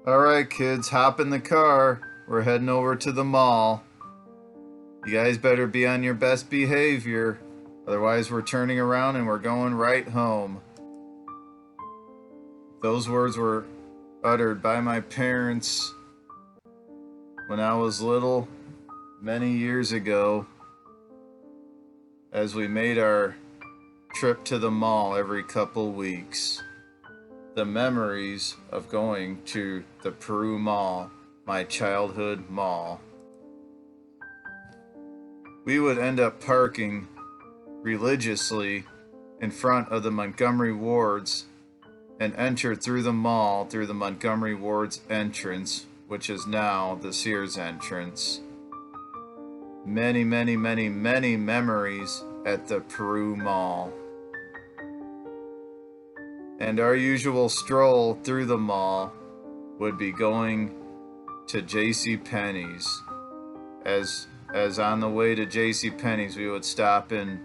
Alright kids, hop in the car. We're heading over to the mall. You guys better be on your best behavior. Otherwise we're turning around and we're going right home. Those words were uttered by my parents when I was little, many years ago, as we made our trip to the mall every couple weeks. The memories of going to the Peru Mall, my childhood mall. We would end up parking religiously in front of the Montgomery wards and enter through the mall through the Montgomery wards entrance, which is now the Sears entrance. Many memories at the Peru Mall. And our usual stroll through the mall would be going to JC Penney's. As on the way to JC Penney's, we would stop in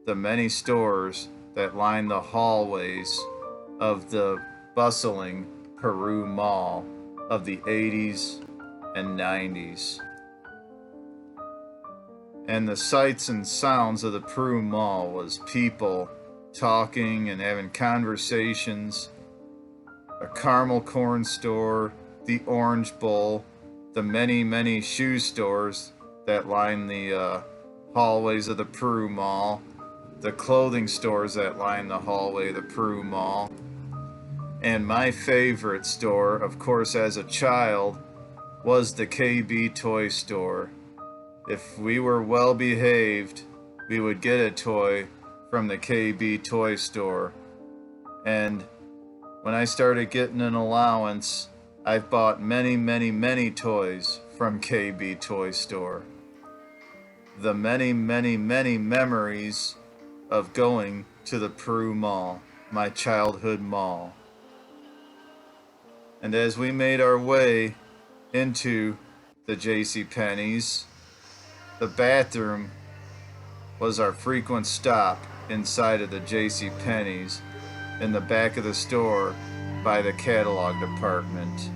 the many stores that line the hallways of the bustling Peru Mall of the 80s and 90s. And the sights and sounds of the Peru Mall was people talking and having conversations, a caramel corn store, the Orange Bowl, the many shoe stores that line the hallways of the Peru Mall, the clothing stores that line the hallway of the Peru Mall, and my favorite store, of course, as a child, was the KB toy store. If we were well behaved, we would get a toy from the KB toy store. And when I started getting an allowance, I've bought many toys from KB toy store. The many memories of going to the Peru Mall, my childhood mall. And as we made our way into the JC Penney's, the bathroom was our frequent stop inside of the JC Penney's in the back of the store by the catalog department.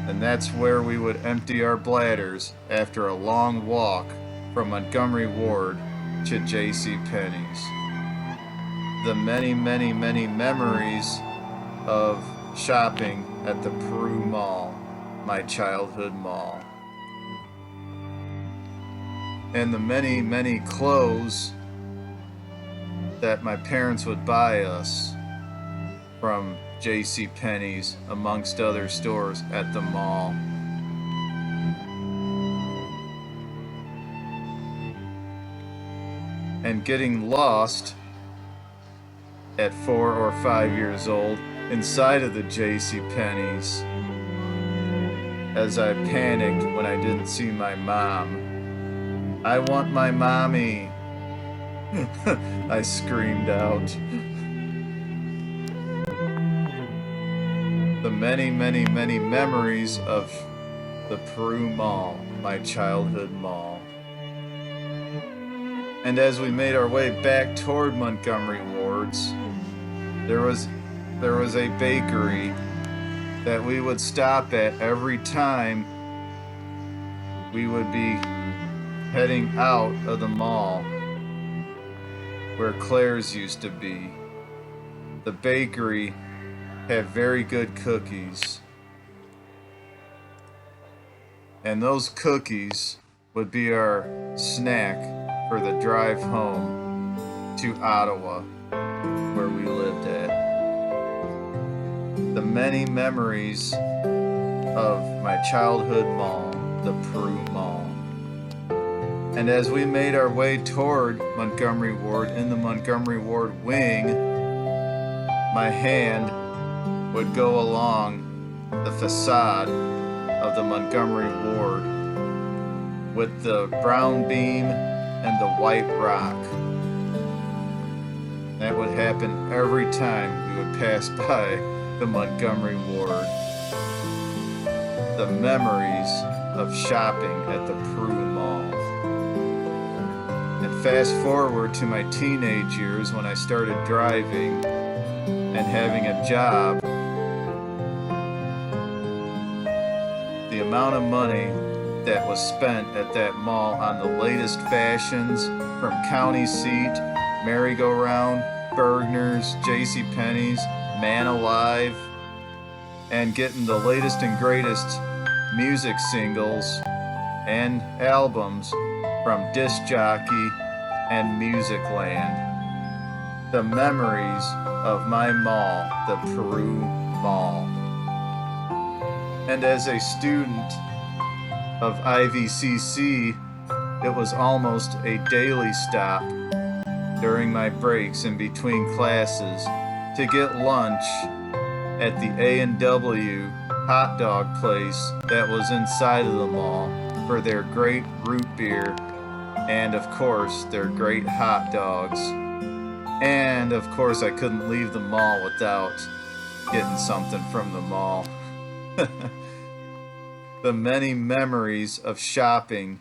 And that's where we would empty our bladders after a long walk from Montgomery Ward to JC Penney's. The many memories of shopping at the Peru Mall, my childhood mall. And the many clothes that my parents would buy us from JC Penney's, amongst other stores at the mall. And getting lost at 4 or 5 years old inside of the JC Penney's as I panicked when I didn't see my mom. I want my mommy, I screamed out. The many memories of the Peru Mall, my childhood mall. And as we made our way back toward Montgomery Wards, there was a bakery that we would stop at every time we would be heading out of the mall where Claire's used to be. The bakery had very good cookies, and those cookies would be our snack for the drive home to Ottawa, where we lived at. The many memories of my childhood mall, the Peru Mall. And as we made our way toward Montgomery Ward, in the Montgomery Ward wing, my hand would go along the facade of the Montgomery Ward with the brown beam and the white rock. That would happen every time we would pass by the Montgomery Ward. The memories of shopping at the Peru Mall. And fast forward to my teenage years when I started driving and having a job amount of money that was spent at that mall on the latest fashions from County Seat, Merry-Go-Round, Bergner's, JC Penney's, Man Alive, and getting the latest and greatest music singles and albums from Disc Jockey and Musicland. The memories of my mall, the Peru Mall. And as a student of IVCC, it was almost a daily stop during my breaks in between classes to get lunch at the A&W hot dog place that was inside of the mall for their great root beer and, of course, their great hot dogs. And, of course, I couldn't leave the mall without getting something from the mall. The many memories of shopping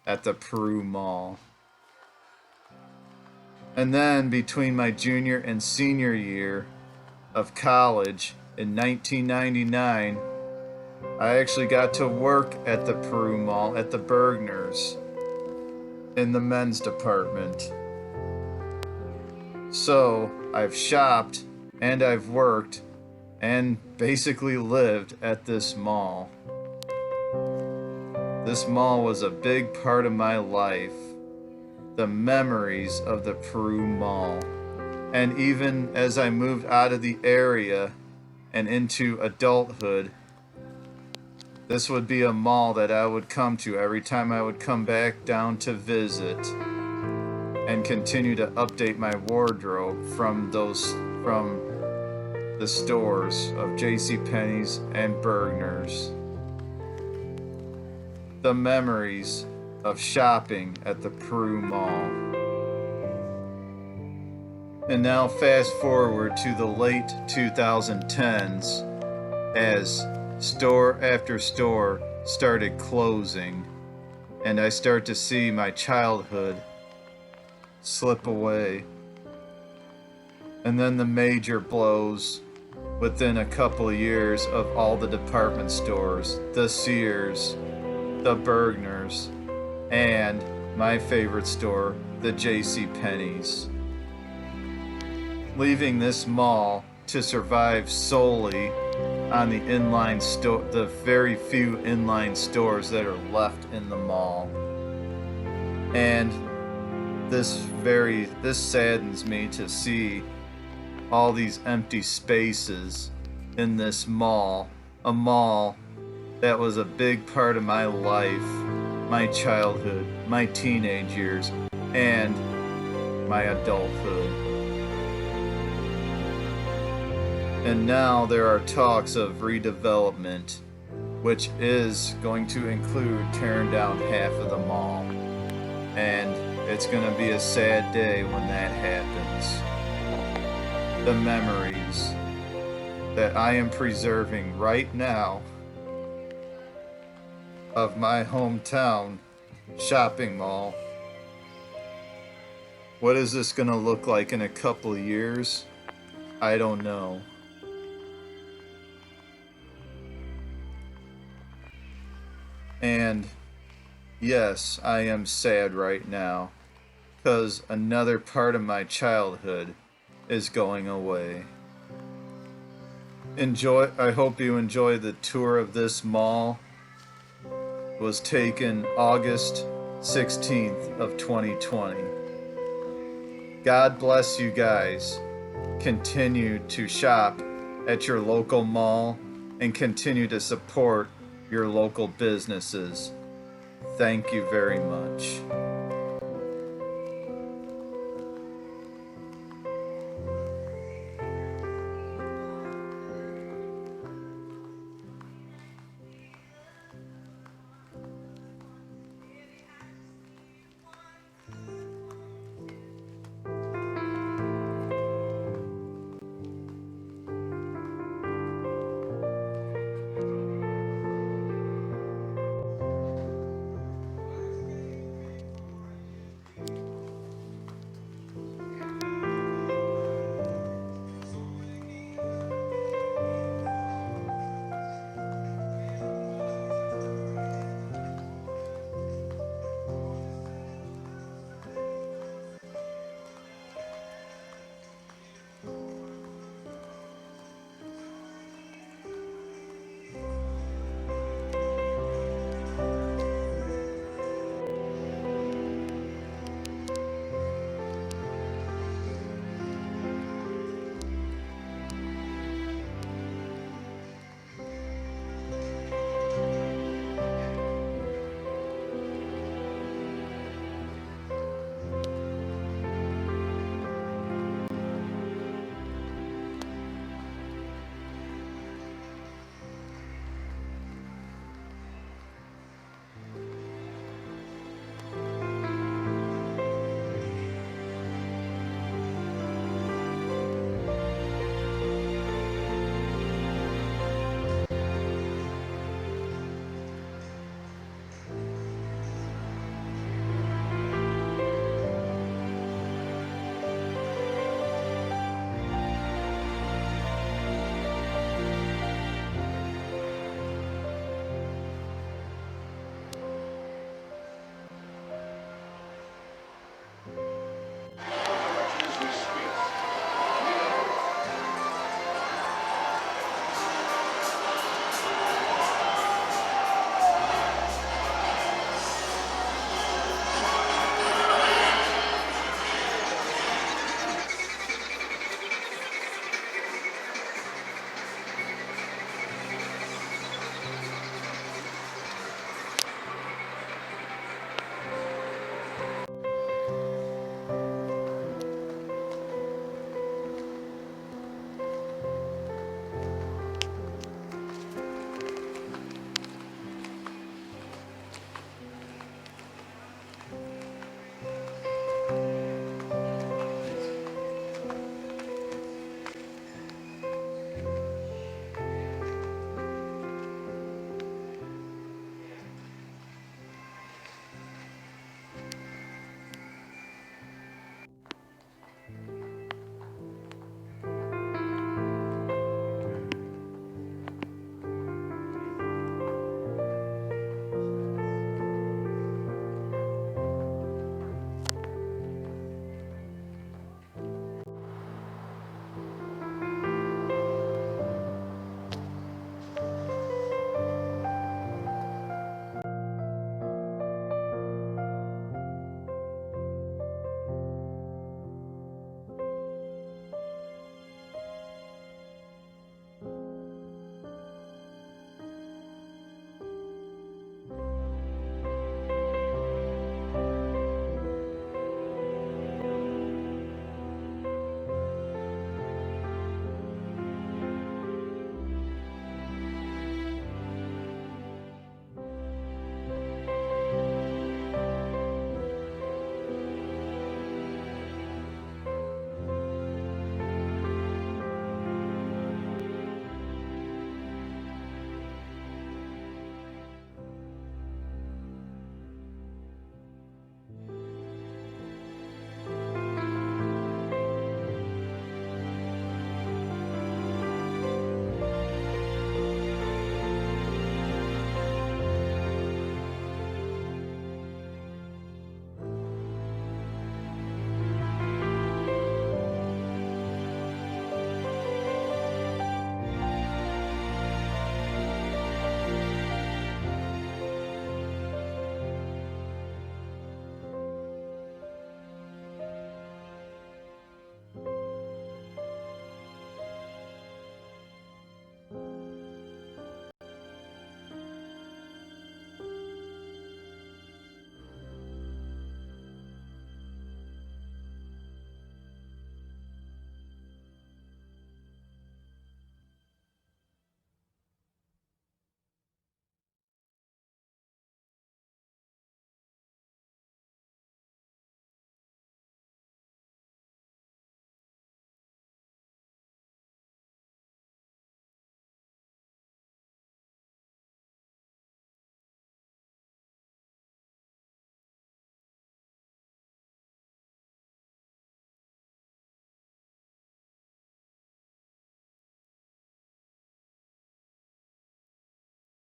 at the Peru Mall. And then, between my junior and senior year of college in 1999, I actually got to work at the Peru Mall at the Bergner's in the men's department. So I've shopped and I've worked and basically lived at this mall. This mall was a big part of my life. The memories of the Peru Mall. And even as I moved out of the area and into adulthood, this would be a mall that I would come to every time I would come back down to visit and continue to update my wardrobe from the stores of JC Penney's and Bergner's. The memories of shopping at the Peru Mall. And now fast forward to the late 2010s as store after store started closing and I start to see my childhood slip away. And then the major blows within a couple of years of all the department stores, the Sears, the Bergner's, and my favorite store, the JC Penney's. Leaving this mall to survive solely on the inline store, the very few inline stores that are left in the mall. And this saddens me to see all these empty spaces in this mall, a mall that was a big part of my life, my childhood, my teenage years, and my adulthood. And now there are talks of redevelopment, which is going to include tearing down half of the mall. And it's going to be a sad day when that happens. The memories that I am preserving right now of my hometown shopping mall. What is this going to look like in a couple of years? I don't know. And yes, I am sad right now because another part of my childhood is going away. I hope you enjoy the tour of this mall. It was taken August 16th of 2020. God bless you guys. Continue to shop at your local mall and continue to support your local businesses. Thank you very much.